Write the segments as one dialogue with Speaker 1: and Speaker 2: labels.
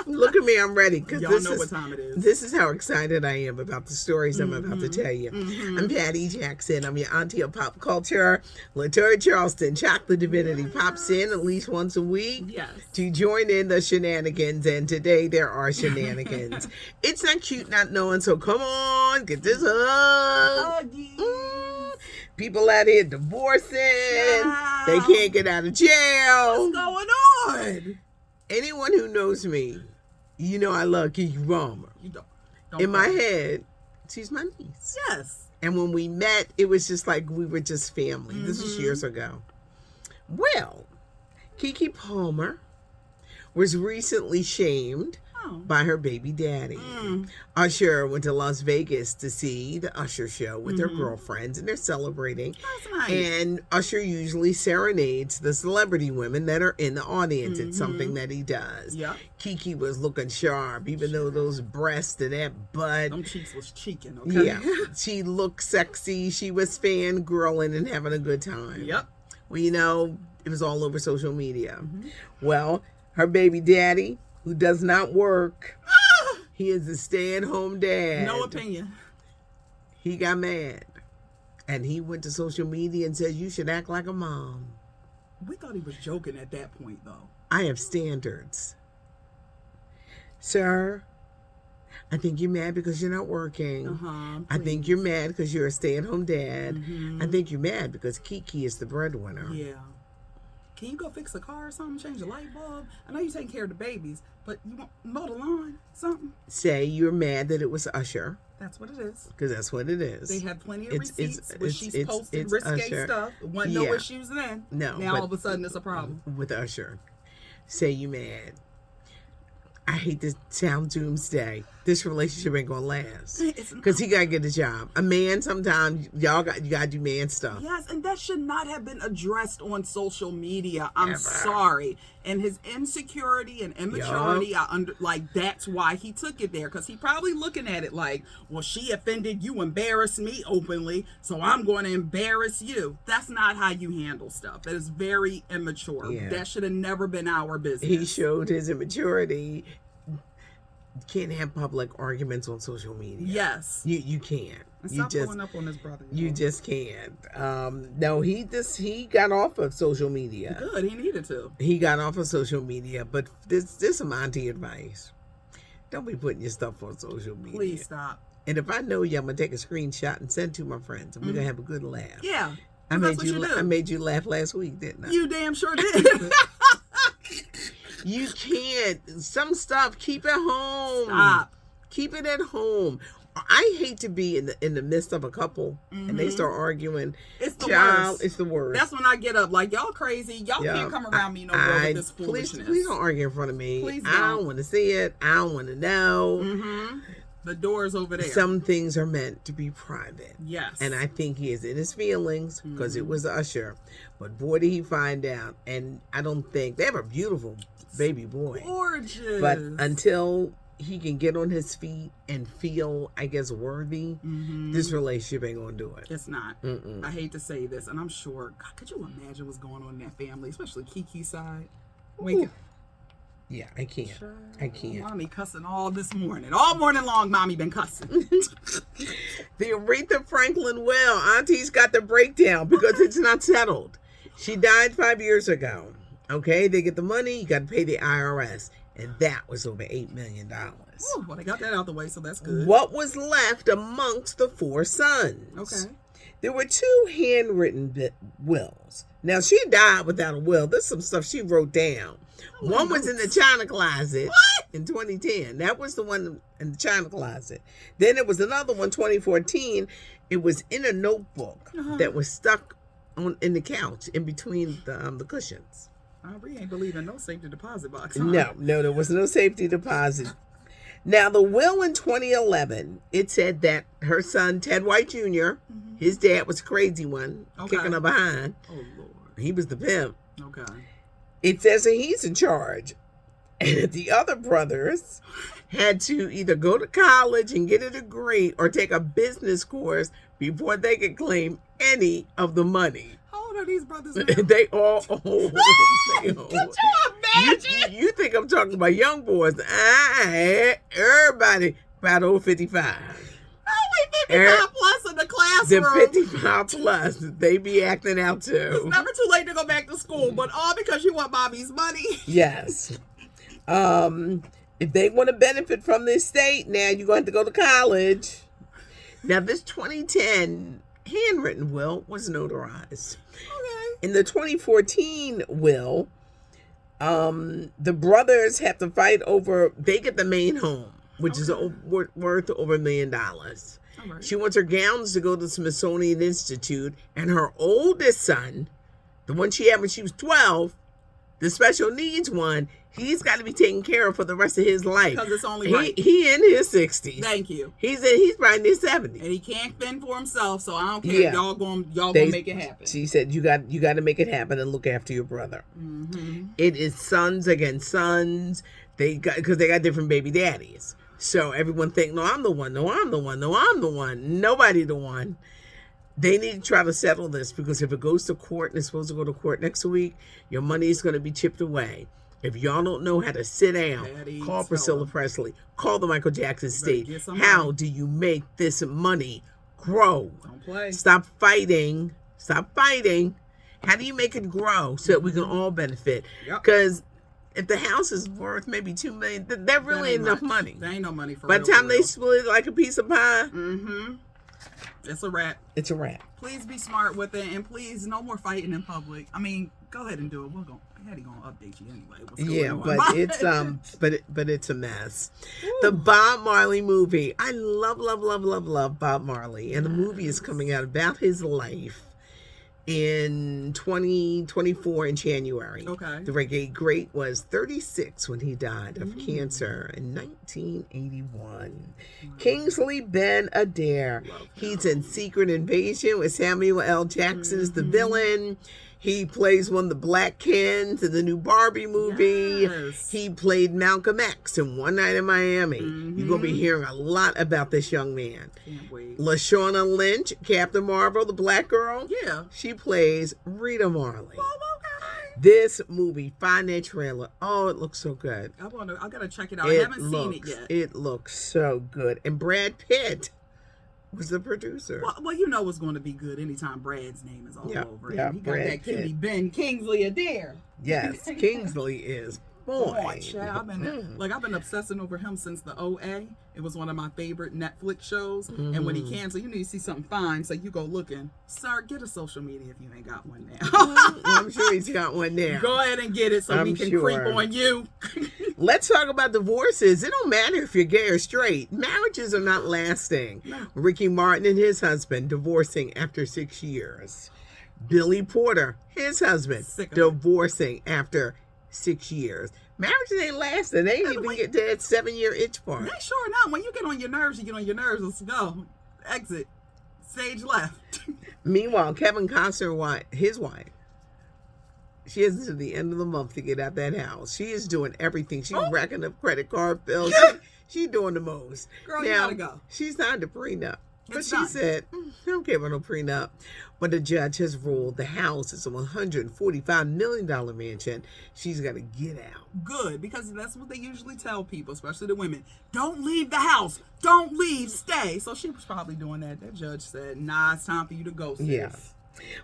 Speaker 1: Look at me, I'm ready. Because
Speaker 2: y'all know what time it is.
Speaker 1: This is how excited I am about the stories I'm about to tell you. I'm Patty Jackson. I'm your auntie of pop culture. Latoya Charleston, Chocolate Divinity, pops in at least once a week to join in the shenanigans. And today there are shenanigans. It's not cute not knowing, so come on, get this hug. People out here divorcing. They can't get out of jail.
Speaker 2: What's going on?
Speaker 1: Anyone who knows me, you know I love Keke Palmer.
Speaker 2: You don't
Speaker 1: in my head, she's my niece.
Speaker 2: Yes.
Speaker 1: And when we met, it was just like we were just family. This was years ago. Well, Keke Palmer was recently shamed by her baby daddy. Usher went to Las Vegas to see the Usher show with her girlfriends, and they're celebrating.
Speaker 2: That's nice.
Speaker 1: And Usher usually serenades the celebrity women that are in the audience. It's something that he does.
Speaker 2: Yep.
Speaker 1: Keke was looking sharp, even though those breasts and that butt.
Speaker 2: Them cheeks was cheeking, okay?
Speaker 1: Yeah. She looked sexy. She was fangirling and having a good time.
Speaker 2: Yep.
Speaker 1: Well, you know, it was all over social media. Well, her baby daddy, who does not work, he is a stay-at-home dad.
Speaker 2: No opinion.
Speaker 1: He got mad. And he went to social media and said, you should act like a mom.
Speaker 2: We thought he was joking at that point, though.
Speaker 1: I have standards. Sir, I think you're mad because you're not working. I think you're mad because you're a stay-at-home dad. I think you're mad because Keke is the breadwinner.
Speaker 2: Yeah. Can you go fix a car or something? Change a light bulb? I know you're taking care of the babies, but you want mow the lawn? Something?
Speaker 1: Say you're mad that it was Usher.
Speaker 2: That's what it is.
Speaker 1: Because that's what it is.
Speaker 2: They have plenty of receipts where she's posted risque
Speaker 1: Usher.
Speaker 2: stuff. Wasn't no issues then.
Speaker 1: No.
Speaker 2: Now all of a sudden it's a problem.
Speaker 1: With Usher. Say you mad. I hate to sound doomsday. This relationship ain't gonna last. Because he gotta get a job. A man, sometimes you gotta do man stuff.
Speaker 2: Yes, and that should not have been addressed on social media. I'm sorry. And his insecurity and immaturity, that's why he took it there. Because he probably looking at it like, well, she offended you, embarrassed me openly, so I'm going to embarrass you. That's not how you handle stuff. That is very immature.
Speaker 1: Yeah.
Speaker 2: That should have never been our business.
Speaker 1: He showed his immaturity. You can't have public arguments on social media.
Speaker 2: Yes.
Speaker 1: You can't.
Speaker 2: And stop pulling up on his brother.
Speaker 1: You just can't. No, he got off of social media.
Speaker 2: Good, he needed to.
Speaker 1: He got off of social media, but this some auntie advice. Don't be putting your stuff on social media.
Speaker 2: Please stop.
Speaker 1: And if I know you, I'm gonna take a screenshot and send it to my friends, and we're gonna have a good laugh.
Speaker 2: Yeah.
Speaker 1: I made you laugh last week, didn't I?
Speaker 2: You damn sure did.
Speaker 1: You can't. Some stuff, keep it home.
Speaker 2: Stop.
Speaker 1: Keep it at home. I hate to be in the midst of a couple and they start arguing.
Speaker 2: It's the worst.
Speaker 1: It's the worst.
Speaker 2: That's when I get up like, y'all crazy. Y'all can't come around me no more with this foolishness.
Speaker 1: Please don't argue in front of me.
Speaker 2: Please don't.
Speaker 1: I don't want to see it. I don't want to know.
Speaker 2: The door's over there.
Speaker 1: Some things are meant to be private.
Speaker 2: Yes.
Speaker 1: And I think he is in his feelings because it was Usher. But boy, did he find out. And I don't think, they have a beautiful baby boy.
Speaker 2: Gorgeous.
Speaker 1: But until he can get on his feet and feel, I guess, worthy, this relationship ain't gonna do it.
Speaker 2: It's not. I hate to say this, and I'm sure, God, could you imagine what's going on in that family, especially Kiki's side?
Speaker 1: Yeah, I can't. I can't.
Speaker 2: Mommy cussing all this morning. All morning long, Mommy been cussing.
Speaker 1: The Aretha Franklin will. Auntie's got the breakdown because it's not settled. She died 5 years ago. Okay, they get the money, you got to pay the IRS. And that was over $8 million.
Speaker 2: Ooh, well, they got that out the way, so that's good.
Speaker 1: What was left amongst the 4 sons?
Speaker 2: Okay.
Speaker 1: There were 2 handwritten wills. Now, she died without a will. There's some stuff she wrote down. One was in the china closet in 2010. That was the one in the china closet. Then there was another one, 2014. It was in a notebook that was stuck in the couch in between the cushions.
Speaker 2: We ain't believing no safety deposit box. Huh?
Speaker 1: No, there was no safety deposit. Now, the will in 2011, it said that her son, Ted White Jr., his dad was a crazy one, kicking her behind.
Speaker 2: Oh, Lord.
Speaker 1: He was the pimp.
Speaker 2: Okay.
Speaker 1: It says that he's in charge. And the other brothers had to either go to college and get a degree or take a business course before they could claim any of the money.
Speaker 2: How old are these brothers now?
Speaker 1: They all old.
Speaker 2: Could you imagine?
Speaker 1: you think I'm talking about young boys. Everybody about over 55.
Speaker 2: Oh, we 55 plus in the classroom.
Speaker 1: The 55 plus, they be acting out too.
Speaker 2: It's never too late to go back to school, but all because you want mommy's money.
Speaker 1: Yes. If they want to benefit from this state, now you're going to go to college. Now, this 2010 handwritten will was notarized.
Speaker 2: Okay.
Speaker 1: In the 2014 will, the brothers have to fight over, they get the main home, which is worth over $1 million.
Speaker 2: Right.
Speaker 1: She wants her gowns to go to the Smithsonian Institute, and her oldest son, the one she had when she was 12, the special needs one, he's got to be taken care of for the rest of his life.
Speaker 2: Because it's only right.
Speaker 1: He in his 60s.
Speaker 2: Thank you.
Speaker 1: He's probably in his 70s.
Speaker 2: And he can't fend for himself, so I don't care. Yeah. Y'all gonna make it happen.
Speaker 1: She said you got to make it happen and look after your brother. Mm-hmm. It is sons against sons. Because they got different baby daddies. So everyone think, no, I'm the one. No, I'm the one. No, I'm the one. Nobody the one. They need to try to settle this, because if it goes to court, and it's supposed to go to court next week, your money is going to be chipped away. If y'all don't know how to sit down, call Priscilla Presley, call the Michael Jackson State. How do you make this money grow?
Speaker 2: Don't play.
Speaker 1: Stop fighting. Stop fighting. How do you make it grow so that we can all benefit? Because if the house is worth maybe $2 million, that really ain't enough money.
Speaker 2: There ain't no money for
Speaker 1: By the time they split it like a piece of pie,
Speaker 2: it's a wrap.
Speaker 1: It's a wrap.
Speaker 2: Please be smart with it, and please no more fighting in public. I mean, go ahead and do it. Patty gonna update you anyway.
Speaker 1: But it's a mess. Ooh. The Bob Marley movie. I love Bob Marley, and the movie is coming out about his life in 2024 in January.
Speaker 2: Okay.
Speaker 1: The reggae great was 36 when he died of cancer in 1981. Wow. Kingsley Ben Adair. He's in Secret Invasion with Samuel L. Jackson as the villain. He plays one of the Black Kens in the new Barbie movie.
Speaker 2: Yes.
Speaker 1: He played Malcolm X in One Night in Miami. You're going to be hearing a lot about this young man.
Speaker 2: Can't wait.
Speaker 1: LaShawna Lynch, Captain Marvel, the black girl.
Speaker 2: Yeah.
Speaker 1: She plays Rita Marley.
Speaker 2: Oh, okay.
Speaker 1: This movie, find that trailer. Oh, it looks so good.
Speaker 2: I got to check it out. I haven't seen it yet.
Speaker 1: It looks so good. And Brad Pitt was the producer.
Speaker 2: Well, you know it's going to be good anytime Brad's name is all over it. He got
Speaker 1: Brad
Speaker 2: that cutie Ben Kingsley Adair.
Speaker 1: Yes, Kingsley is boy.
Speaker 2: I've been obsessing over him since the OA. It was one of my favorite Netflix shows. And when he canceled, you see something fine, so you go looking. Sir, get a social media if you ain't got one now.
Speaker 1: I'm sure he's got one now.
Speaker 2: Go ahead and get it so we can creep on you.
Speaker 1: Let's talk about divorces. It don't matter if you're gay or straight. Marriages are not lasting. No. Ricky Martin and his husband divorcing after 6 years. Billy Porter, his husband, divorcing after 6 years. Marriages ain't lasting. They ain't even get to that 7-year itch part.
Speaker 2: They sure not. When you get on your nerves, you get on your nerves. Let's go. Exit. Stage left.
Speaker 1: Meanwhile, Kevin Costner, his wife, she has until the end of the month to get out that house. She is doing everything. She's racking up credit card bills. She's doing the most.
Speaker 2: Girl,
Speaker 1: now,
Speaker 2: you gotta go.
Speaker 1: She signed a prenup. But
Speaker 2: it's
Speaker 1: she
Speaker 2: done.
Speaker 1: said, I don't care about no prenup. But the judge has ruled the house is a $145 million mansion. She's got to get out.
Speaker 2: Good, because that's what they usually tell people, especially the women. Don't leave the house. Don't leave. Stay. So she was probably doing that. That judge said, nah, it's time for you to go, sis.
Speaker 1: Yeah.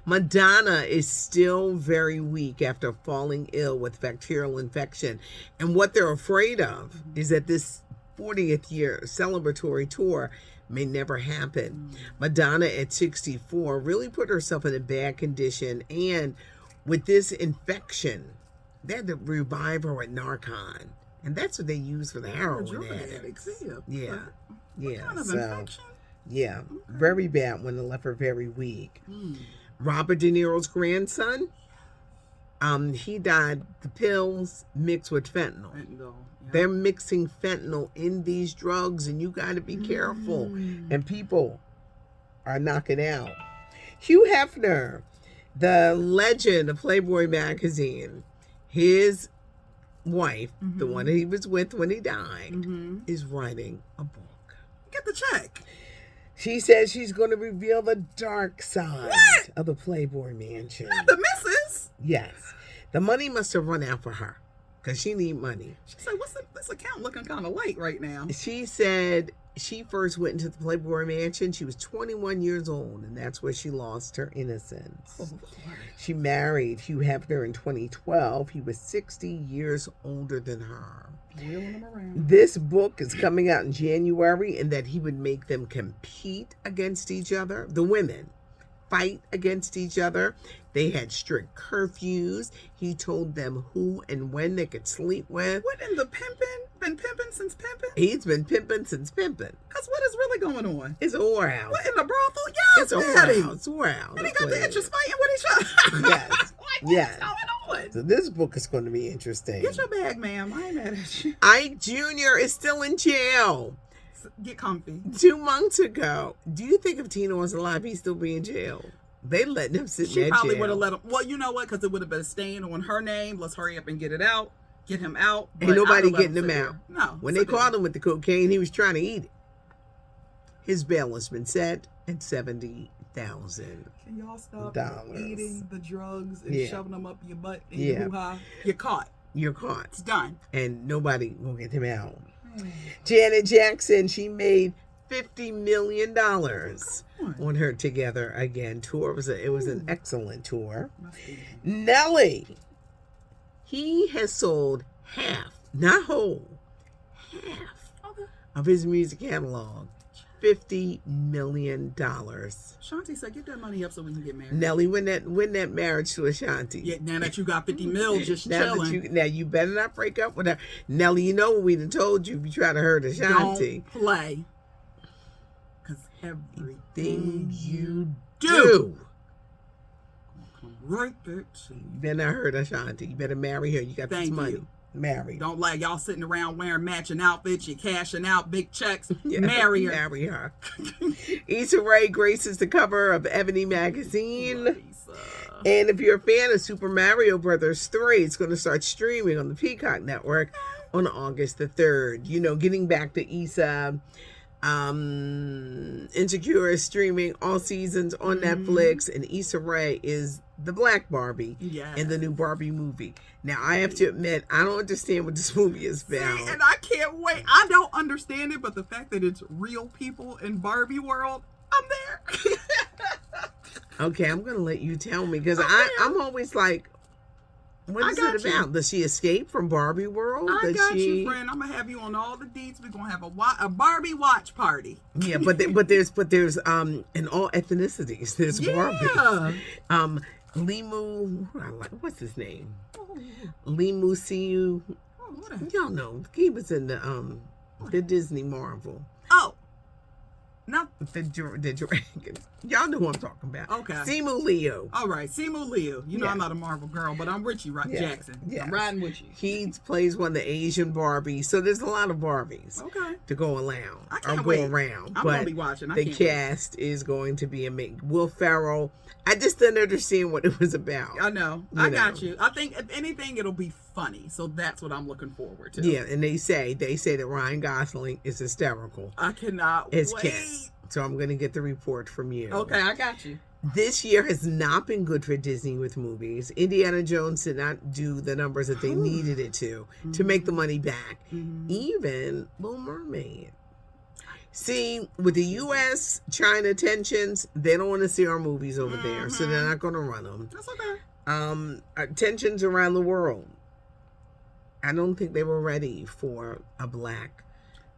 Speaker 1: Madonna is still very weak after falling ill with bacterial infection. And what they're afraid of is that this 40th year celebratory tour may never happen. Madonna at 64 really put herself in a bad condition, and with this infection, they had to revive her with Narcan, and that's what they use for the heroin addicts. Yeah.
Speaker 2: What kind of infection?
Speaker 1: Yeah, okay. Very bad when it left her very weak. Robert De Niro's grandson, he died. The pills mixed with fentanyl. They're mixing fentanyl in these drugs, and you got to be careful. And people are knocking out. Hugh Hefner, the legend of Playboy magazine, his wife, the one that he was with when he died, is writing a book.
Speaker 2: Get the check.
Speaker 1: She says she's going to reveal the dark side of the Playboy mansion.
Speaker 2: Not the missus.
Speaker 1: Yes. The money must have run out for her. because she need money.
Speaker 2: She said, "What's this account looking kind of light right now?"
Speaker 1: She said she first went into the Playboy Mansion. She was 21 years old, and that's where she lost her innocence.
Speaker 2: Oh,
Speaker 1: she married Hugh Hefner in 2012. He was 60 years older than her.
Speaker 2: Wheeling him around.
Speaker 1: This book is coming out in January, and that he would make them compete against each other. The women fight against each other. They had strict curfews. He told them who and when they could sleep with.
Speaker 2: What in the pimping? Been pimping since pimping?
Speaker 1: He's been pimping since pimping.
Speaker 2: That's what is really going on.
Speaker 1: It's a whorehouse.
Speaker 2: What, in the brothel? Yes,
Speaker 1: it's a whorehouse. It's a whorehouse.
Speaker 2: And he got the interest fighting with each other.
Speaker 1: Yes. Yes.
Speaker 2: What's going on?
Speaker 1: So this book is going to be interesting.
Speaker 2: Get your bag, ma'am. I ain't mad at you.
Speaker 1: Ike Jr. is still in jail.
Speaker 2: Get comfy.
Speaker 1: 2 months ago. Do you think if Tina was alive, he'd still be in jail? They letting him sit in that jail.
Speaker 2: She probably would have let him. Well, you know what? Because it would have been staying on her name. Let's hurry up and get it out. Get him out.
Speaker 1: Ain't nobody getting him out.
Speaker 2: No.
Speaker 1: When they caught him with the cocaine, he was trying to eat it. His bail has been set at $70,000.
Speaker 2: Can y'all stop eating the drugs and shoving them up your butt and your hoo-ha? You're caught.
Speaker 1: You're caught.
Speaker 2: It's done.
Speaker 1: And nobody will get him out. Janet Jackson, she made $50 million on her Together Again tour. It was an excellent tour. Nelly, he has sold half, not whole, half of his music catalog. $50 million.
Speaker 2: Shanti said, "Get that money up so we can get married."
Speaker 1: Nelly, win that marriage to Ashanti.
Speaker 2: Yeah, now that you got 50 mil, just chilling.
Speaker 1: Now you better not break up with her. Nelly, you know what we done told you if you try to hurt Ashanti.
Speaker 2: Don't play. Because everything you
Speaker 1: do.
Speaker 2: Come right back to you.
Speaker 1: You better not hurt Ashanti. You better marry her. You got this money. Marry.
Speaker 2: Don't let y'all sitting around wearing matching outfits. You're cashing out big checks. Marry her.
Speaker 1: Marry her. Issa Rae graces the cover of Ebony magazine. And if you're a fan of Super Mario Brothers 3, it's going to start streaming on the Peacock Network on August the 3rd. You know, getting back to Issa. Insecure is streaming all seasons on Netflix, and Issa Rae is the Black Barbie in the new Barbie movie. Now, I have to admit, I don't understand what this movie is about.
Speaker 2: See, and I can't wait. I don't understand it, but the fact that it's real people in Barbie world, I'm there.
Speaker 1: Okay, I'm going to let you tell me, because I'm always like, what is it about? Does she escape from Barbie world?
Speaker 2: I got you, friend. I'm gonna have you on all the deets. We're gonna have a Barbie watch party.
Speaker 1: Yeah, but there's in all ethnicities. There's Barbie. Limu, what's his name? Limu Siu. Y'all know he was in the Disney Marvel.
Speaker 2: Oh. Not
Speaker 1: the dragons. Y'all know who I'm talking about.
Speaker 2: Okay.
Speaker 1: Simu Liu.
Speaker 2: All right, Simu Liu. You know I'm not a Marvel girl, but I'm with you, Jackson. Yeah. I'm riding with you.
Speaker 1: He plays one of the Asian Barbies, so there's a lot of Barbies to go around.
Speaker 2: I can't wait.
Speaker 1: Around.
Speaker 2: I'm gonna be watching.
Speaker 1: The cast is going to be amazing. Will Ferrell. I just didn't understand what it was about.
Speaker 2: I know. I got you. I think if anything, it'll be funny. So that's what I'm looking forward to.
Speaker 1: Yeah, and they say that Ryan Gosling is hysterical.
Speaker 2: I cannot wait.
Speaker 1: So I'm going to get the report from you.
Speaker 2: Okay, I got you.
Speaker 1: This year has not been good for Disney with movies. Indiana Jones did not do the numbers that they needed it to make the money back. Even Little Mermaid. See, with the U.S.-China tensions, they don't want to see our movies over there, so they're not going to run them.
Speaker 2: That's okay.
Speaker 1: Tensions around the world. I don't think they were ready for a black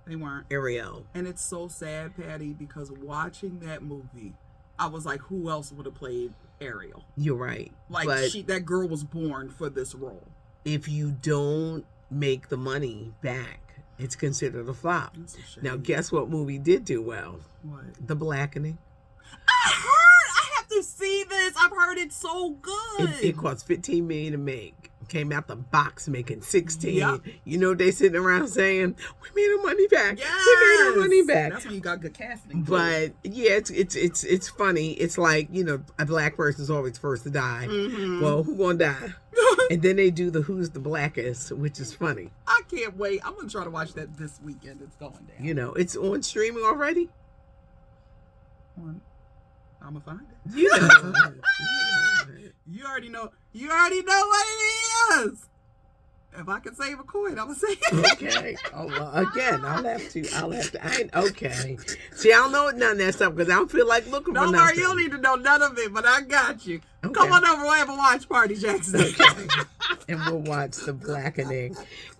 Speaker 2: They weren't.
Speaker 1: Ariel.
Speaker 2: And it's so sad, Patty, because watching that movie, I was like, who else would have played Ariel?
Speaker 1: You're right.
Speaker 2: Like, that girl was born for this role.
Speaker 1: If you don't make the money back, it's considered a flop. Now, guess what movie did do well?
Speaker 2: What?
Speaker 1: The Blackening.
Speaker 2: I have to see this. I've heard it's so good.
Speaker 1: It cost $15 million to make. Came out the box making 16.
Speaker 2: Yep.
Speaker 1: You know, they sitting around saying, "We made our money back.
Speaker 2: Yes.
Speaker 1: We made our money back."
Speaker 2: That's when you got good casting.
Speaker 1: But yeah, it's funny. It's like, you know, a black person's always first to die. Well, who gonna die? And then they do the Who's the Blackest, which is funny.
Speaker 2: I can't wait. I'm gonna try to watch that this weekend. It's going down.
Speaker 1: You know, it's on streaming already.
Speaker 2: I'm gonna find it.
Speaker 1: You know.
Speaker 2: You already know what it is. If I can save a coin, I'm gonna say it.
Speaker 1: Okay. Oh, well, again, I'll have to. Okay. See, I don't know none of that stuff because I don't feel like looking for nothing.
Speaker 2: Don't worry, you don't need to know none of it, but I got you. Okay. Come on over, we'll have a watch party, Jackson.
Speaker 1: Okay. And we'll watch The Blackening.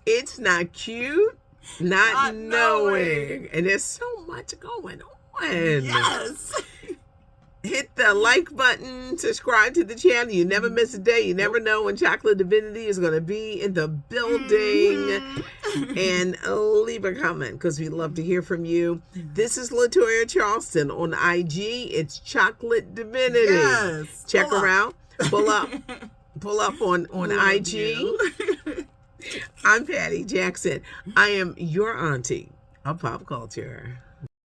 Speaker 1: It's not cute, not knowing. And there's so much going on.
Speaker 2: Yes.
Speaker 1: Hit the like button, subscribe to the channel. You never miss a day. You never know when Chocolate Divinity is going to be in the building. And leave a comment because we'd love to hear from you. This is LaToya Charleston on IG. It's Chocolate Divinity.
Speaker 2: Yes.
Speaker 1: Check her out. Pull up on IG. I'm Patty Jackson. I am your auntie of pop culture.